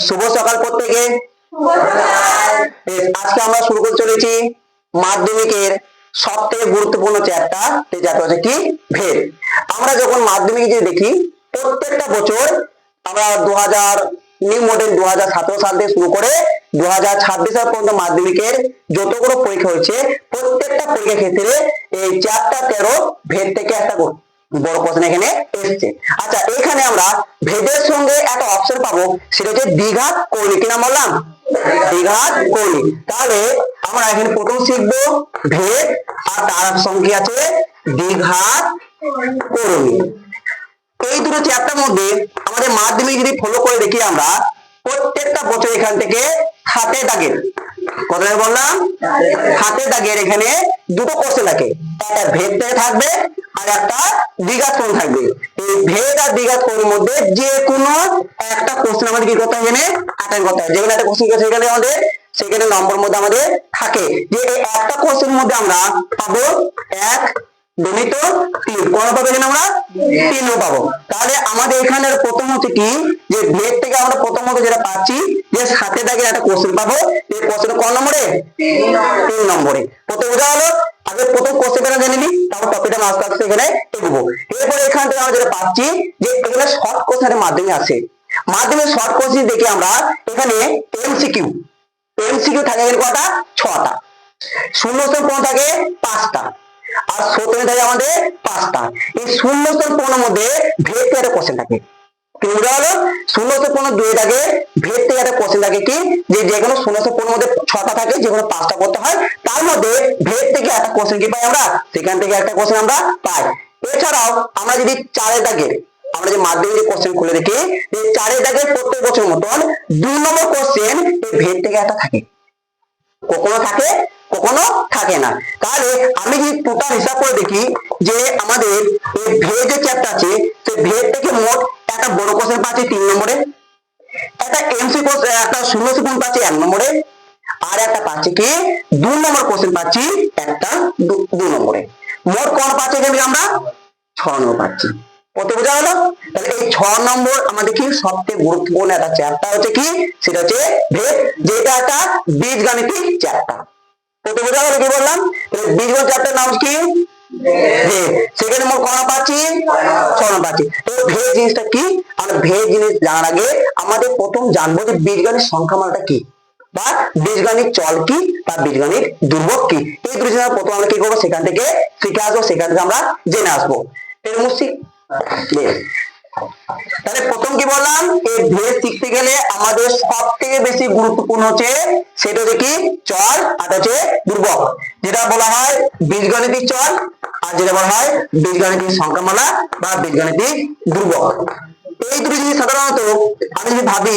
শুভ সকাল প্রত্যেকে। আজকে আমরা শুরু করতে চলেছি মাধ্যমিকের সব থেকে গুরুত্বপূর্ণ চ্যাপ্টার, যেটা হচ্ছে কি ভেদ। আমরা যখন মাধ্যমিক যে দেখি প্রত্যেকটা বছর আমরা 2000 নিউ মডেল 2017 সাল থেকে শুরু করে 2026 সাল পর্যন্ত মাধ্যমিকের যতগুলো পরীক্ষা হয়েছে প্রত্যেকটা পরীক্ষার ক্ষেত্রে এই চ্যাপ্টার 13 ভেদ থেকে একটা বড় প্রশ্ন এখানে এসছে। আচ্ছা, এখানে আমরা ভেদের সঙ্গে একটা অপশন পাবো, সেটা হচ্ছে দ্বিঘাত কৌণিক। কি নাম বললাম? দ্বিঘাত কৌণিক। তাহলে আমরা এখানে প্রথম শিখবো ভেদ, আর তার সঙ্গে আছে দ্বিঘাত কৌণিক। এই দুটো চ্যাপ্টার মধ্যে আমাদের মাধ্যমিক যদি ফলো করে দেখি আমরা প্রত্যেকটা বছর এখান থেকে হাতে দাগের, কথা বললাম হাতে দাগের এখানে দুটো কোশ্চেন থাকে, একটা ভেদ থেকে থাকবে আর একটা দ্বিঘাত কোণ থাকবে। এই ভেদ আর দ্বিঘাত কোণের মধ্যে যে কোনো একটা কোশ্চেন আমাদের কি করতে হবে, এখানে অ্যাটেন্ড করতে হবে। যেখানে একটা কোশ্চেন সেখানে আমাদের সেখানে নম্বর মধ্যে আমাদের থাকে যে এই একটা কোশ্চেনের মধ্যে আমরা পাবো 1 গণিত 3, কোন পাবো এখানে আমরা 3 পাবো। তাহলে আমাদের এখানে প্রথম হচ্ছে কি যে ভেদ থেকে আমরা প্রথমত যেটা পাচ্ছি যে সাথে দাগের একটা কোশ্চেন পাবো। এই কোশ্চেন কোন নম্বরে? 3 নম্বরে। প্রথম বোঝা হলো। আগে প্রথম কোশ্চেনটা জেনে নিই, তারপর টপিকটা আস্তে আস্তে এখানে এগোবো। এরপরে এখান থেকে আমরা যেটা পাচ্ছি যে এখানে শর্ট কোশ্চেনের মাধ্যমে আসে। মাধ্যমে শর্ট কোশ্চেন দেখি আমরা এখানে এমসিকিউ থাকে এখানে কটা? 6টা। শূন্যস্থান পূরণ থাকে 5টা, আর শতনে থাকে আমাদের 5টা। এই শূন্যস্থান পূরণের মধ্যে ভেদ থেকে একটা কোশ্চেন থাকে। কি বোঝা হলো? শূন্যস্থান পূরণ 2 থাকে, ভেদ থেকে একটা কোশ্চেন থাকে কি যে যেকোনো শূন্যস্থান পূরণের মধ্যে 6টা থাকে, যেকোনো 5টা করতে হয়, তার মধ্যে ভেদ থেকে একটা কোশ্চেন কি পাই আমরা, সেখান থেকে একটা কোশ্চেন আমরা পাই। এছাড়াও আমরা যদি 4 দাগের আমরা যে মাধ্যমিক কোশ্চেন খুলে দেখি, এই 4 দাগের প্রত্যেক বছর মতন 2 নম্বর কোশ্চেন এই ভেদ থেকে একটা থাকে, কখনো থাকে কখনো থাকে না। তাহলে আমি যদি টোটাল হিসাব করে দেখি যে আমাদের এই ভেদ যে চ্যাপ্টার আছে সেই ভেদ থেকে মোট একটা বড় কোশ্চেন পাচ্ছি 3 নম্বরে, একটা এমসি কোশ্চেন একটা শূন্য কোশ্চেন পাচ্ছি 1 নম্বরে, আর একটা পাচ্ছি কি 2 নম্বর কোশ্চেন পাচ্ছি একটা 2 নম্বরে। মোট কোন পাচ্ছি এখানে আমরা 6 নম্বর পাচ্ছি। কত বোঝা হলো? তাহলে এই 6 নম্বর আমাদের কি সবচেয়ে গুরুত্বপূর্ণ একটা চ্যাপ্টার হচ্ছে কি, সেটা হচ্ছে ভেদ, যেটা একটা বীজগাণিতিক চ্যাপ্টার। কত বোঝা হলো কি বললাম? তাহলে বীজগণিত চ্যাপ্টার নাম কি? ভেদ। সেখানে মোট কত পাচ্ছি? 6 নম্বর পাচ্ছি। তো ভেদ জিনিসটা কি? আমরা ভেদ জিনিস জানার আগে আমাদের প্রথম জানবো যে বীজগাণিত সংখ্যা মানটা কি, বা বীজগাণিত চল কি, বা বীজগাণিত ধ্রুবক কি। এই দুটো জিনিস প্রথম আমরা কি করবো, সেখান থেকে শিখে আসবো, সেখান থেকে আমরা জেনে আসবো। এর মুসি তাহলে প্রথম কি বললাম, এই ভেদ শিখতে গেলে আমাদের সব থেকে বেশি গুরুত্বপূর্ণ হচ্ছে সেটা হচ্ছে কি চল, আর হচ্ছে ধ্রুবক, যেটা বলা হয় বীজগাণিতিক চল, আর যেটা বলা হয় বীজগাণিতিক সংখ্যামালা বা বীজগাণিতিক ধ্রুবক। এই দুটো জিনিস সাধারণত আমি যদি ভাবি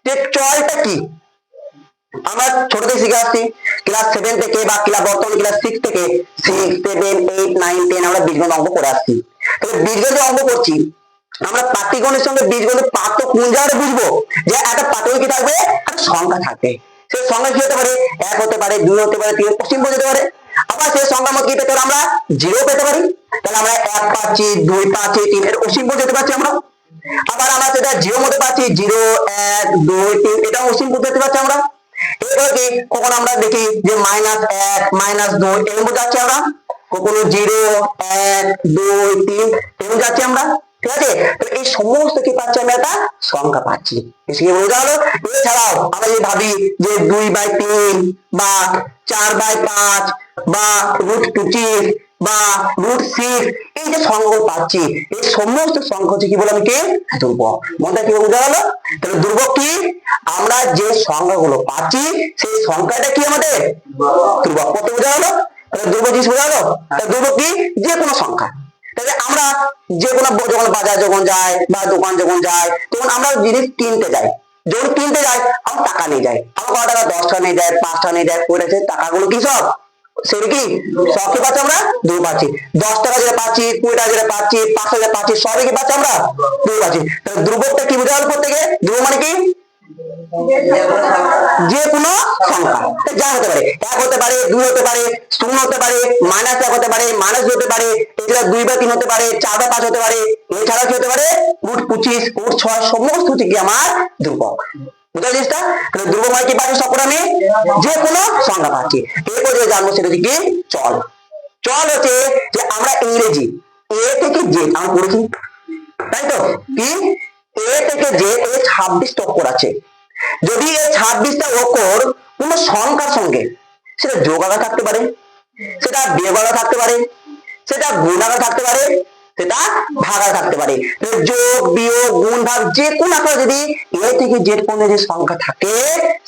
যে চলটা কি, আমরা ছোট থেকে শিখে আসছি ক্লাস 7 থেকে বা বর্তমানে ক্লাস 6 থেকে 6, 7, 8, 9, 10 আমরা বীজগণিত অঙ্ক করে আসছি। তাহলে বীজগণিত অঙ্ক করছি আমরা, পাটিগণিতের সঙ্গে বীজগণিত পার্থক্য কোন জায়গায় বুঝবো, যে একটা পাটিগণিত কি থাকবে, একটা সংখ্যা থাকবে। সেই সংখ্যা কি হতে পারে, 1 হতে পারে, 2 হতে পারে, 3 অসীম যেতে পারে। আবার সেই সংখ্যার মধ্যে কি পেতে পারি, আমরা 0 পেতে পারি। তাহলে আমরা 1 পাচ্ছি, 2 পাচ্ছি, 3 এর অসীম যেতে পারছি আমরা। আবার আমরা সেটা 0 মধ্যে পাচ্ছি, 0, 1, 2, 3 এটা অসীম পেতে পারছি আমরা। এরপরে কি কখন আমরা দেখি যে -1, -2 এরকম যাচ্ছে আমরা, কখনো 0, 1, 2, 3 এরকম যাচ্ছি আমরা। ঠিক আছে? এই সমস্ত কি পাচ্ছি, আমি একটা সংখ্যা পাচ্ছি। বোঝা হলো? এছাড়াও আমরা যদি ভাবি যে 2/3 বা 4/5 বা √25 বা √6 এই যে সংখ্যাগুলো পাচ্ছি, এই সমস্ত সংখ্যা হচ্ছে কি বলে আমি কি ধ্রুবক। মনে কি বোঝা গেল? তাহলে ধ্রুবক কি, আমরা যে সংখ্যাগুলো পাচ্ছি সেই সংখ্যাটা কি আমাদের ধ্রুবক। কত বোঝা গেল? তাহলে ধ্রুবক জিনিস বোঝা গেল। ধ্রুবক কি, যে কোনো সংখ্যা। তাহলে আমরা যে কোনো যখন বাজার যখন যাই বা দোকান যখন যাই, তখন আমরা জিনিস কিনতে যাই, যখন কিনতে যাই আমরা টাকা নিয়ে যাই, আমরা কত টাকা, 10 টাকা নিয়ে যাই, 5 টাকা নিয়ে যাই, টাকাগুলো কি সব সেটা কি সব কি পাচ্ছি আমরা ধ্রুবক পাচ্ছি। 10 টাকা যেটা পাচ্ছি, 20 টাকা যেটা পাচ্ছি, 5 টাকা পাচ্ছি, সবই কি পাচ্ছি আমরা ধ্রুবক পাচ্ছি। তাহলে ধ্রুবকটা কি বোঝা গেল প্রত্যেকে? ধ্রুবক মানে কি যে কোনো সংখ্যা যা হতে পারে, 1 হতে পারে, 2 হতে পারে, 0 হতে পারে, -1 হতে পারে, -2 হতে পারে, এছাড়া 2/3 হতে পারে, 4/5 হতে পারে, এছাড়া কি হতে পারে √25, √6 সমস্ত হচ্ছে কি আমার ধ্রুবক। বুঝা জিনিসটা? তাহলে ধ্রুবক মানে কি পাচ্ছি সকল আমি যে কোনো সংখ্যা পাচ্ছি। এরপর যে জানবো সেটা হচ্ছে কি চল। চল হচ্ছে যে আমরা ইংরেজি এ থেকে জেড আমরা পড়েছি, তাই তো? কি এ থেকে জেড এ 26টা অক্ষর আছে। যদি এই 26টা অক্ষর কোন সংখ্যার সঙ্গে সেটা যোগ আকার থাকতে পারে, সেটা বিয়োগ আকার থাকতে পারে, সেটা গুণ আকার থাকতে পারে, সেটা ভাগ আকার থাকতে পারে। যোগ বিয়োগ গুণ ভাগ যে কোন আকার যদি এ থেকে জেড পর্যন্ত যে সংখ্যা থাকে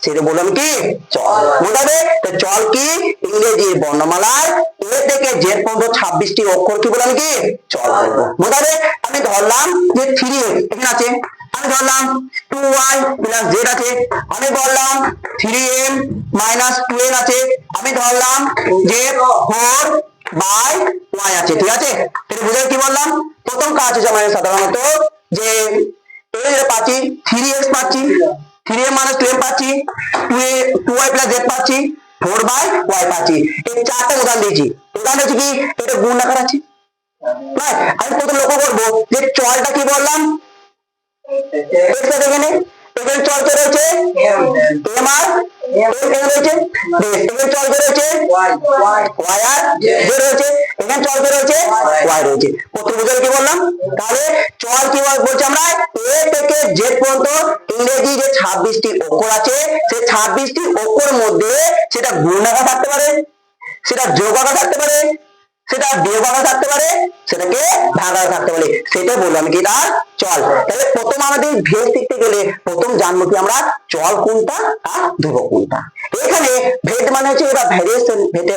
সেটা বললাম কি চল। বোঝাবে চল কি ইংরেজির বর্ণমালার এ থেকে জেড পর্যন্ত 26টি অক্ষর কি বললাম কি চল বলবো। বোঝাবে আমি ধরলাম যে 3x এখানে আছে, আমি ধরলাম 2y প্লাস z আছে, আমি বললাম 3m মাইনাস 2n আছে, আমি ধরলাম যে 4/y আছে। ঠিক আছে, তাহলে বুঝে কি বললাম? প্রথম কাজ হচ্ছে আমাদের সাধারণত যে এই যে পাচ্ছি 3x পাচ্ছি, 3m মাইনাস 2m পাচ্ছি, 2y প্লাস z পাচ্ছি, 4/y পাচ্ছি। এই চারটা উদাহরণ দিয়েছি। উদাহরণ হচ্ছে কি এটা গুণ আকার আছে। আমি প্রথম লক্ষ্য করবো যে চলটা কি বললাম এখানে এখানে চল কে রয়েছে m আর এখানে রয়েছে এখানে চল কে রয়েছে y আর z রয়েছে, এখানে চল কে রয়েছে y রয়েছে। প্রথম বুঝে কি বললাম? তাহলে চল কি বলছি আমরা a থেকে z পর্যন্ত ইংরেজি যে 26টি অক্ষর আছে সেই 26টি অক্ষরের মধ্যে সেটা গুণ আকার থাকতে পারে, সেটা যোগ আকার থাকতে পারে, সেটা বিয়োগ আকার থাকতে পারে, সেটাকে ভাগ আকার থাকতে পারে, সেটা বললাম কি তার চল। তাহলে প্রথম আমাদের ভেদ শিখতে গেলে প্রথম জানবো কি আমরা চল কোনটা আর ধ্রুবক কোনটা। এখানে ভেদ মানে হচ্ছে এটা ভেরিয়েশন, ভেদে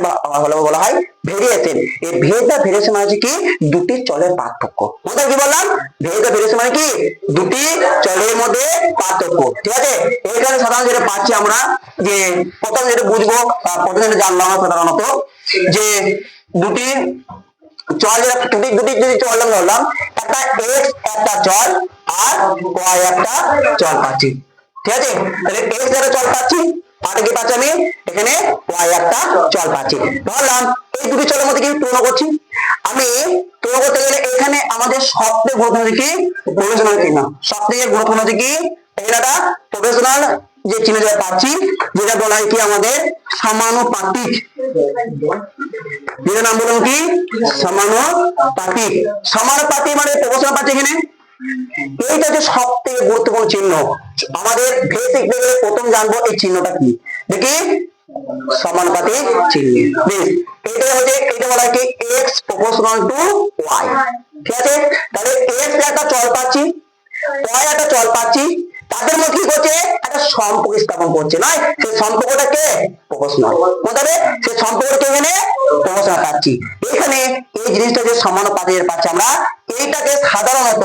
বলা হয় ভেরিয়েশন। এই ভেদ বা ভেরিয়েশন মানে হচ্ছে কি দুটি চলের পার্থক্য। মনে কি বললাম? ভেদ বা ভেরিয়েশন মানে কি দুটি চলের মধ্যে পার্থক্য। ঠিক আছে, এখানে সাধারণত যেটা পাচ্ছি আমরা যে প্রথম যেটা বুঝবো প্রথম যেটা জানলাম সাধারণত যে দুটি চল দুটি যদি চল ধরলাম একটা x একটা চল আর y একটা চল পাচ্ছি। ঠিক আছে, তাহলে x একটা চল পাচ্ছি আর কি পাচ্ছি আমি এখানে y একটা চল পাচ্ছি। ধরলাম এই দুটি চলের মধ্যে কি তুলনা করছি, আমি তুলনা করতে গেলে এখানে আমাদের সবথেকে গুরুত্বপূর্ণ কি প্রফেশনাল চিহ্ন, সবথেকে গুরুত্বপূর্ণ কি এটা প্রফেশনাল যে চিহ্ন যেটা পাচ্ছি যেটা বলা হয় কি আমাদের সমানুপাতিক, যেটা নাম বললাম কি সমানুপাতিক। সমানুপাতিক মানে প্রপোর্শনাল পাচ্ছি এখানে। এইটা যে সব থেকে গুরুত্বপূর্ণ চিহ্ন আমাদের ভেদ শিখতে গেলে প্রথম জানবো এই চিহ্নটা কি দেখি সমানুপাতিক চিহ্ন। বেশ, এটা হচ্ছে এটা বলা হয় কি x প্রপোর্শনাল টু y। ঠিক আছে, তাহলে x একটা চল পাচ্ছি y একটা চল পাচ্ছি, তাদের মধ্যে কি করছে একটা সম্পর্ক স্থাপন করছে, নয় সেই সম্পর্কটাকে প্রপোর্শনাল বলতে সেই সম্পর্কটা এখানে প্রপোর্শনাল পাচ্ছি। এখানে এই জিনিসটা যে সমানুপাতিক পাচ্ছি আমরা এইটাকে সাধারণত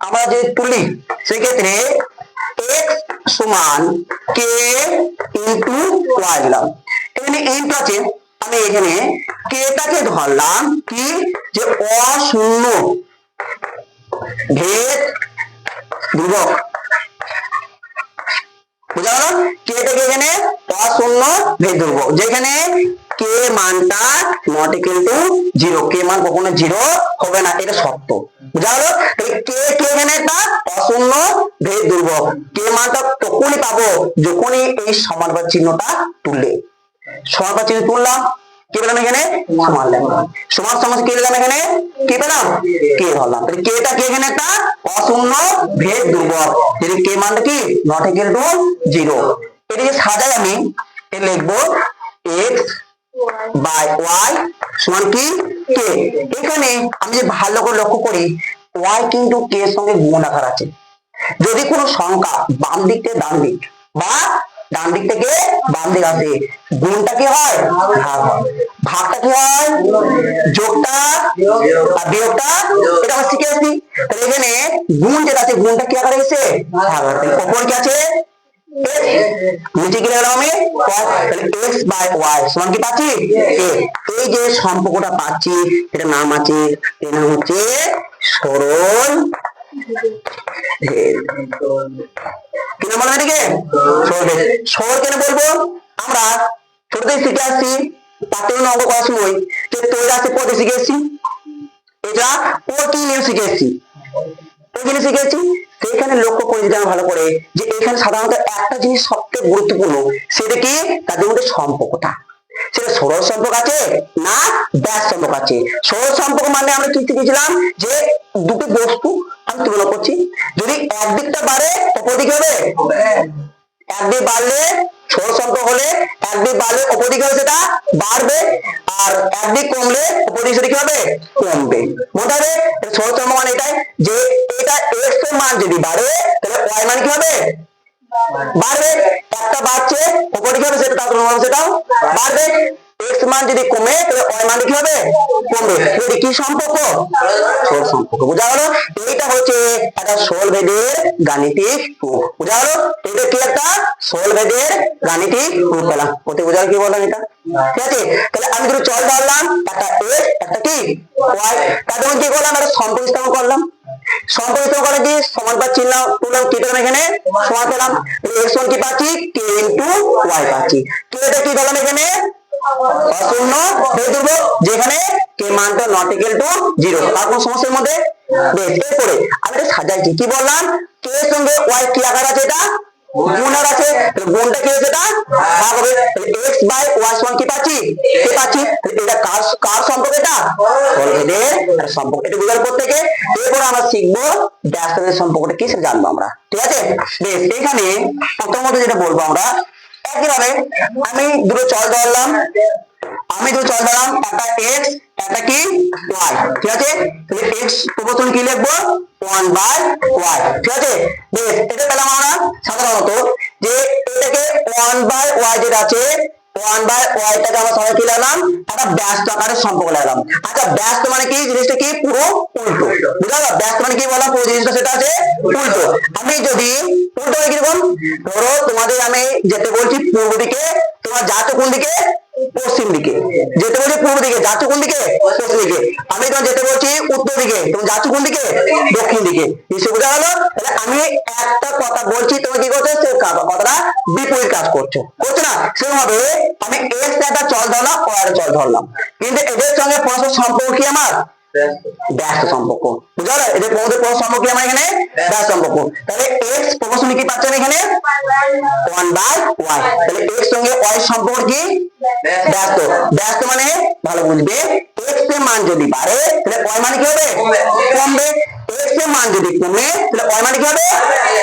আমরা যে তুলি সেক্ষেত্রে x সমান k ইন্টু y দিলাম। এখানে ইন্টু আছে, আমি এখানে k টাকে ধরলাম কি যে অশূন্য ভেদ ধ্রুবক। বুঝা গেল? কে থেকে এখানে অশূন্য ভেদ ধ্রুবক, যেখানে কে মানটা নট ইকুয়াল টু 0, কে মান কখনো 0 হবে না, এটা সত্য। বুঝা গেল? তাহলে কে কে এখানে একটা অশূন্য ভেদ ধ্রুবক, কে মানটা তখনই পাবো যখনই এই সমানুপাত চিহ্নটা তুললে। সমানুপাত চিহ্ন তুললাম কি পেলাম এখানে সমান লিখলাম, সমান সমান কি লিখলাম এখানে কি পেলাম কে ধরলাম। তাহলে কেটা কি এখানে একটা অশূন্য ভেদ ধ্রুবক, যদি কে মানটা কি নট ইকুয়াল টু 0। এটাকে সাজাই আমি লিখবো x বাই y সমান কি k। এখানে আমি যে ভালো করে লক্ষ্য করি y কিন্তু k এর সঙ্গে গুণ আকার আছে। যদি কোনো সংখ্যা বাম দিক থেকে ডান দিক বা ডান দিক থেকে বাম দিক আসে গুণটা কি হয় ভাগ হয়, ভাগটা কি হয় যোগটা আর বিয়োগটা, এটা আমরা শিখে আসছি। তাহলে এখানে গুণ যেটা আছে গুণটা কি আকারে এসেছে ভাগ আকারে, উপর কি আছে নিচে কি লিখলাম আমি তাহলে x বাই y সমান কি পাচ্ছি এই যে সম্পর্কটা পাচ্ছি এটা নাম আছে, এর নাম হচ্ছে সরল ভেদ। কি নাম বললাম এটাকে সরল ভেদ। সরল কেন বলবো, আমরা ছোটতেই শিখে আসছি পাঠ্যক্রমে অঙ্ক করার সময় যে তৈরাসি পদে শিখে এসেছি, এটা ও কি নিয়ে শিখে এসেছি, ওইখানে শিখেছি। সেইখানে লক্ষ্য করে দিতে ভালো করে যে এখানে সাধারণত একটা জিনিস সবচেয়ে গুরুত্বপূর্ণ, সেটা কি তাদের মধ্যে সম্পর্কটা, সেটা সরল সম্পর্ক আছে না ব্যাস সম্পর্ক আছে। সরল সম্পর্ক মানে আমরা কি শিখেছিলাম যে দুটো বস্তু আমি তুলনা করছি, যদি একদিকটা বাড়ে অপর দিকে হবে, একদিক বাড়লে সরল সম্পর্ক হলে একদিক বাড়লে অপর দিকে হবে সেটা বাড়বে, আর একদিক কমলে অপর দিকে সেটা কি হবে কমবে। মনে হবে সরল সম্পর্ক মানে এটাই যে এটা এক্স এর মান যদি বাড়ে তাহলে ওয়াই মান কি হবে বাড়বে, একটা বাড়ছে অপর দিকে হবে সেটা তার সেটাও বাড়বে। এক্স মান যদি কমে তাহলে ওয়াই মান কি হবে কমবে। এটা কি সম্পর্ক, সরল সম্পর্ক। বোঝা গেল, এইটা হচ্ছে একটা সরল ভেদের গাণিতিক প্রুফ। বোঝা গেল, এটা কি একটা সরল ভেদের গাণিতিক প্রুফ পেলাম। ওতে বোঝা কি বললাম এটা, ঠিক আছে। তাহলে আমি দুটো চল ধরলাম, একটা এক্স একটা কি ওয়াই, তাদের মধ্যে কি করলাম একটা সম্পর্ক স্থাপন করলাম। সম্পর্ক স্থাপন করে কি সমানুপাত চিহ্ন তুললাম, কি পেলাম এখানে সমান পেলাম। এক্স ওয়ান কি পাচ্ছি কে ইন্টু ওয়াই পাচ্ছি। কে টা কি পেলাম এখানে অশূন্য হয়ে দেবো, যেখানে কে মানটা নট ইকুয়াল টু 0, তার কোন সমস্যার মধ্যে। বেশ, এরপরে আমি এটা সাজাইছি, কি বললাম কে এর সঙ্গে ওয়াই কি আকার আছে, এটা গুণার আছে, গুণটা কি হচ্ছে এটা ভাগ হবে। এক্স বাই ওয়াই সমান কি পাচ্ছি কে পাচ্ছি, এটা কার কার সম্পর্ক, এটা সরল ভেদের সম্পর্ক। এটা বুঝার পর থেকে এরপর আমরা শিখবো ব্যাসার্ধের সম্পর্কটা কি সেটা জানবো আমরা, ঠিক আছে। বেশ, এখানে প্রথমত যেটা বলবো আমরা একইভাবে আমি দুটো চল ধরলাম, একটা এক্স একটা কি ওয়াই, ঠিক আছে। তাহলে এক্স প্রথম কি লিখবো 1/y, ঠিক আছে। বেশ, এটা পেলাম আমরা সাধারণত যে এটাকে 1/y যেটা আছে 1/y টাকে আমরা সবাই কি লাগলাম একটা ব্যস্ত আকারের সম্পর্ক লাগলাম। আচ্ছা, ব্যস্ত মানে কি জিনিসটা কি পুরো উল্টো, বুঝা গেল। ব্যস্ত মানে কি বললাম পুরো জিনিসটা সেটা আছে উল্টো। আমি যদি উল্টো হয় কিরকম, ধরো তোমাদের আমি যেতে বলছি পূর্ব দিকে, তোমার যাচ্ছ কোন দিকে পশ্চিম দিকে, যেতে বলছি পূর্ব দিকে যাচ্ছ কোন দিকে পশ্চিম দিকে, আমি তোমার যেতে বলছি উত্তর দিকে, তুমি যাচ্ছ কোন দিকে দক্ষিণ দিকে। নিশ্চয় বোঝা গেল। তাহলে আমি একটা কথা বলছি তুমি কি করছো সে কথাটা বিপরীত কাজ করছো না। সেভাবে আমি এক্স একটা চল ধরলাম ওয়াই একটা চল ধরলাম, কিন্তু এদের সঙ্গে পরস্পর সম্পর্ক কি আমার ব্যস্ত সম্পর্ক। বুঝা গেল, এদের মধ্যে পরস্পর সম্পর্ক কি আমার এখানে ব্যস্ত সম্পর্ক। তাহলে এক্স প্রপোর্শন কি পাচ্ছেন এখানে 1/y, তাহলে এক্স সঙ্গে ওয়াই সম্পর্ক কি ব্যস্ত। ব্যস্ত মানে ভালো বুঝবে, এক্স এর মান যদি বাড়ে তাহলে ওয়াই মানে কি হবে কমবে, এক্স এর মান যদি কমে তাহলে ওয়াই মানে কি হবে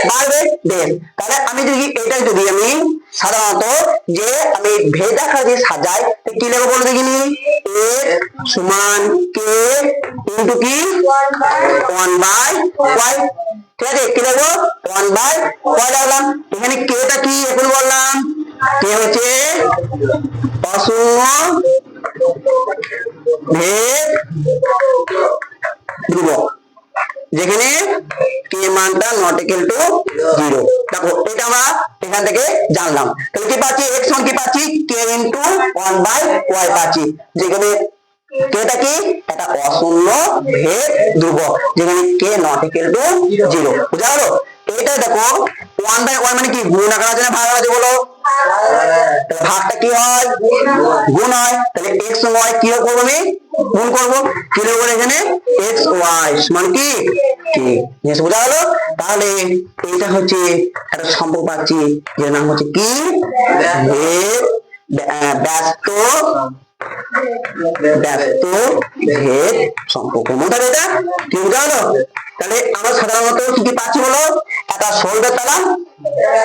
বাড়বে। বেশ, তাহলে আমি যদি এটা যদি আমি সাধারণত যে আমি ভেদ আকার দিয়ে সাজাই কি লিখবো বলে দেখিনি, এক্স সমান কে ইন্টু কি 1/y, ঠিক আছে। কি লিখবো 1/y লাগলাম। এখানে কে টা কি এখন বললাম কে হচ্ছে অশূন্য ভেদ ধ্রুবক, যেখানে কে মানটা নট ইকুয়াল টু 0। দেখো এটা আমরা এখান থেকে জানলাম। তাহলে কি পাচ্ছি এক্স সমান কি পাচ্ছি কে ইন্টু 1/y পাচ্ছি, যেখানে কেটা কি এটা অশূন্য ভেদ ধ্রুবক, যেখানে কে নট ইকুয়াল টু 0। বুঝা গেল। এটা দেখো 1/y মানে কি গুণ আকার আছে না ভাগ আছে বলো, ভাগটা কি হয় গুণ হয়। তাহলে এক্স ওয়াই কি করবো আমি গুণ করবো, কি লিখবো এখানে এক্স ওয়াই সমান কি জিনিস। বোঝা গেল। তাহলে এটা হচ্ছে একটা সম্পর্ক পাচ্ছি যের নাম হচ্ছে কি ব্যস্ত ভেদ সম্পর্ক। মনে এটা কি বোঝা গেল। তাহলে আমরা সাধারণত কি কি পাচ্ছি বলো, একটা সরল ভেদ পেলাম,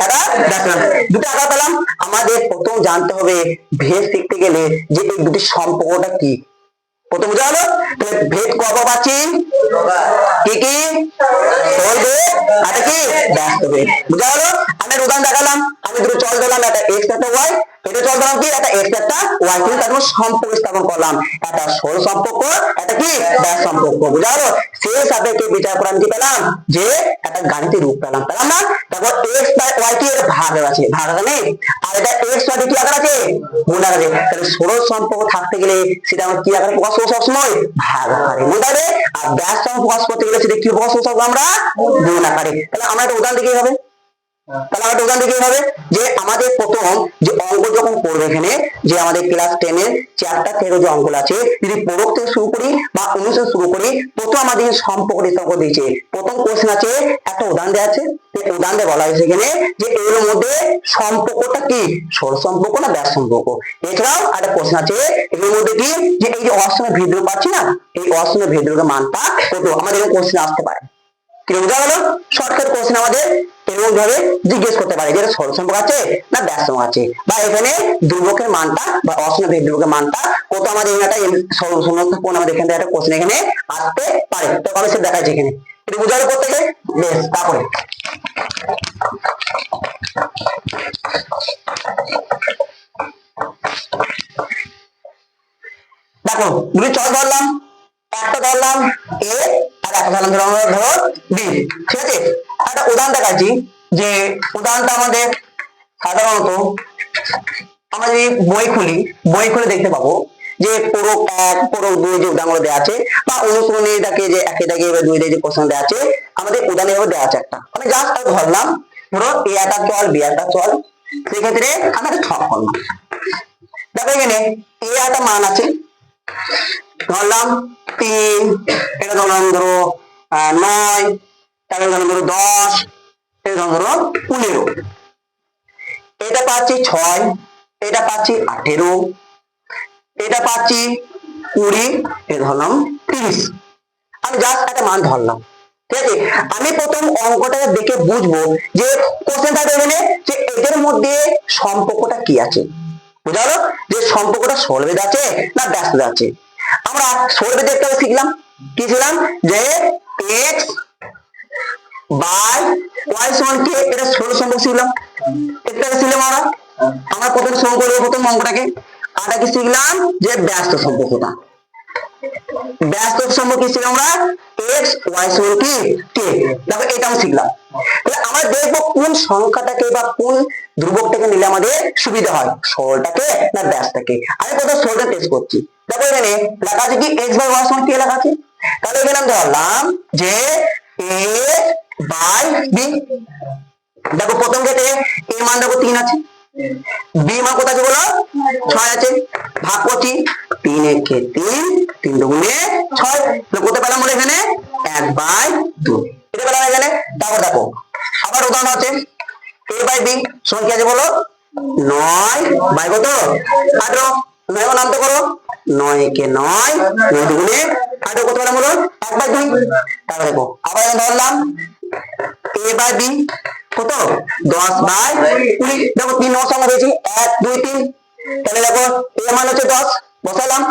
একটা ব্যস্ত দুটো আকার পেলাম। আমাদের প্রথম জানতে হবে ভেদ শিখতে গেলে যে এই দুটি সম্পর্কটা কি প্রথম বোঝা গেল। তাহলে ভেদ কত পাচ্ছি কি কি সরল ভেদ আর কি ব্যস্ত ভেদ। বুঝা গেল। আমি উদাহরণ দেখালাম, আমি দুটো চল দিলাম একটা এক্স একটা ওয়াই, এটা চল দিলাম কি একটা এক্স একটা ওয়াই, কিন্তু তার সম্পর্ক স্থাপন করলাম একটা সরল সম্পর্ক একটা কি ব্যস্ত সম্পর্ক। বুঝা গেল। সেই সাপেক্ষে বিচার করে আমি কি পেলাম যে একটা গাণিতিক রূপ পেলাম না। তারপর এক্স বাই ওয়াই কি এটা ভাগ আছে, ভাগ নেই, আর এটা এক্স ওয়াই কি আকার আছে গুণ আকার আছে। তাহলে সরল সম্পর্ক থাকতে গেলে সেটা আমরা কি আকারে প্রকাশ করবো সবসময় ভাগ আকারে, মনে রাখবে। আর ব্যস্ত প্রকাশ করতে গেলে সেটা কি প্রকাশ করবো আমরা গুণ আকারে। তাহলে আমরা একটা উদাহরণ দিকেই হবে, তাহলে আমরা উদাহরণ দিতে হবে যে আমাদের প্রথম যে অঙ্ক যখন পড়বে এখানে যে আমাদের ক্লাস 10 এর চ্যাপ্টার থেকে যে অঙ্কগুলো আছে যদি পড়ক থেকে শুরু করি বা অনুসারে শুরু করি প্রথম আমাদের সম্পর্ক দিয়েছে প্রথম কোশ্চেন আছে একটা উদাহরণ দেওয়া আছে উদাহরণ দিয়ে বলা হয়েছে এখানে যে এর মধ্যে সম্পর্কটা কি সরল সম্পর্ক না ব্যাস সম্পর্ক। এছাড়াও একটা কোশ্চেন আছে এর মধ্যে কি যে এই যে অসমের ভেদ্রক পাচ্ছি না এই অসমের ভেদ্রকের মানটা কত আমাদের এরকম কোশ্চেন আসতে পারে। কি বোঝা গেল? শর্টকাট কোশ্চেন আমাদের এরকম ভাবে জিজ্ঞেস করতে পারে যে সরল সম্পর্ক আছে না ব্যাস সম্পর্ক আছে বা এখানে ধ্রুবকের মানটা বা অসমের ভেদ্রকের মানটা কত আমাদের এখানে একটা সরল সম্পর্ক আমাদের এখানে একটা কোশ্চেন এখানে আসতে পারে। তো আমি সেটা দেখাচ্ছি এখানে এটা বোঝা গেল প্রত্যেকে বেশ। তারপরে দেখো দুটি চল ধরলাম একটা ধরলাম এ আর একটা ধরলাম ধরো বি। ঠিক আছে একটা উদাহরণ দেখাচ্ছি যে উদাহরণটা আমাদের সাধারণত আমরা যদি বই খুলে দেখতে পাবো যে পুরো 1 পুরো 2 যে উদাহরণ দেওয়া আছে বা অনুসরণে এটাকে যে একে দাগে এবার 2 যে প্রশ্ন দেওয়া আছে আমাদের উদাহরণ এভাবে দেওয়া আছে একটা আমি জাস্ট ধরলাম ধরো এ একটা চল বি একটা চল সেক্ষেত্রে আমরা একটা ছক করলাম। দেখো এখানে এ একটা মান আছে ধরলাম 3 এটা ধরলাম ধরো 9 তারপরে ধরলাম ধরো 10 এটা ধরো 15 এটা পাচ্ছি 6 এটা পাচ্ছি 18 এটা পাচ্ছি 20 এটা ধরলাম 30 আমি জাস্ট একটা মান ধরলাম। ঠিক আছে আমি প্রথম অঙ্কটা দেখে বুঝবো যে কোশ্চেনটা এখানে যে এদের মধ্যে সম্পর্কটা কি আছে বুঝা গেল যে সম্পর্কটা সরলভেদ আছে না ব্যাসভেদ আছে। আমরা সরলভেদ দেখতে শিখলাম কি ছিলাম যে x বাই y সমান কি এটা সরল সম্পর্ক শিখলাম এটা শিখলাম আমরা প্রথম সম করব প্রথম অঙ্কটাকে আর কি শিখলাম যে ব্যস্ত সম্পর্কটা ব্যস্ত সম্পর্ক শিখলাম আমরা x y সমান কি k দেখো এটাও শিখলাম। তাহলে আমরা দেখবো কোন সংখ্যাটাকে বা কোন ধ্রুবকটাকে নিলে আমাদের সুবিধা হয় সরলটাকে না ব্যাসটাকে। আমি প্রথম সরলটা টেস্ট করছি দেখো এখানে লেখা আছে কি x বাই y সমান কি লেখা আছে তাহলে এখানে আমি ধরলাম যে a বাই b দেখো প্রথম ক্ষেত্রে a মান দেখো 3 আছে বি মান কত আছে বলো 6 আছে ভাগ করছি 3 একে 3 3 দুগুণে 6 কত পেলাম বলে এখানে 1/2 এটা পেলাম এখানে। তারপর দেখো আবার উদাহরণ আছে a বাই b সমান কি আছে বলো 9 বাই কত 18 9 নাম তো করো 9 একে 9 9 দুগুণে 18 কত পেলাম বলো 1/2। তারপর দেখো আবার ধরলাম a বাই b কত 10/20 দেখো 3 9 সংখ্যা পেয়েছি 1 2 3 তাহলে দেখো a মান হচ্ছে 10 বসালাম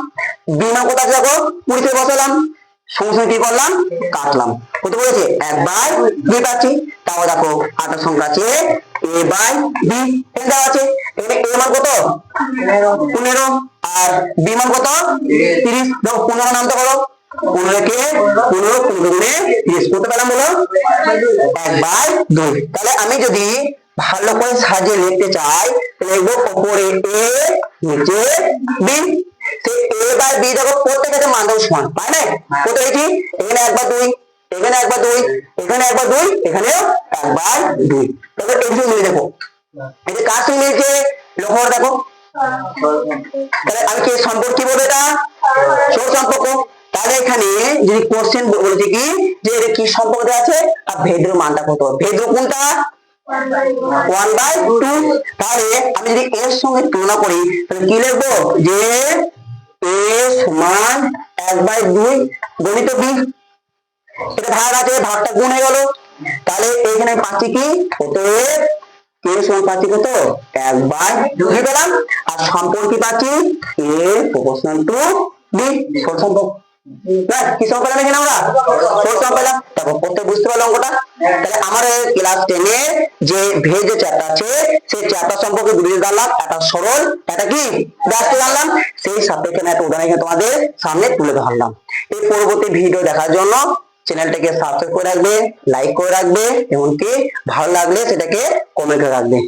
b মান কত আছে দেখো 20 তে বসালাম সঙ্গে কি করলাম কাটলাম কত বলেছে 1/2 পাচ্ছি। তাও দেখো আটা সংখ্যা আছে a বাই b এটা আছে এখানে a মান কত 15 আর b মান কত 30 দেখো 15 নামটা করো 15 কে 15 গুণে 30 কত পেলাম বলো 1/2। তাহলে আমি যদি ভালো করে সাজিয়ে লিখতে চাই তাহলে লিখবো উপরে a নিচে b সেই a বাই b দেখো প্রত্যেকটা মান দাও সমান তাই না কত হয়েছে এখানে 1/2 এখানে 1/2 এখানে 1/2 এখানেও 1/2 তাহলে এই যে মিলে দেখো এটা কার সঙ্গে মিলছে লক্ষ্য করে দেখো তাহলে আমি কি সম্পর্ক কি বলবো এটা সরল সম্পর্ক। তাহলে এখানে যদি কোশ্চেন বলেছে কি যে এর কি সম্পর্ক আছে আর ভেদ্র মানটা কত ভেদ্র কোনটা 1/2 তাহলে আমি যদি এর সঙ্গে তুলনা করি তাহলে কি লিখবো যে a সমান 1/2 গণিত b এটা ভাগ আছে ভাগটা গুণ হয়ে গেল তাহলে এখানে পাচ্ছি কি কত k সমান পাচ্ছি কত 1/2 পেলাম আর সম্পর্ক কি পাচ্ছি a প্রপোর্শনাল টু b সরল সম্পর্ক না কি সব পেলাম এখানে আমরা সরল সম্পর্ক পেলাম। তারপর প্রত্যেক বুঝতে পারলো অঙ্কটা। তাহলে আমার ক্লাস 10 এ যে ভেজ যে চ্যাপ্টার আছে সেই চ্যাপ্টার সম্পর্কে দুটো জানলাম একটা সরল একটা কি ব্যস্ত জানলাম সেই সাপেক্ষে একটা উদাহরণ এখানে তোমাদের সামনে তুলে ধরলাম। এই পরবর্তী ভিডিও দেখার জন্য চ্যানেলটাকে সাবস্ক্রাইব করে রাখবে লাইক করে রাখবে এমনকি ভালো লাগলে সেটাকে কমেন্ট করে রাখবে।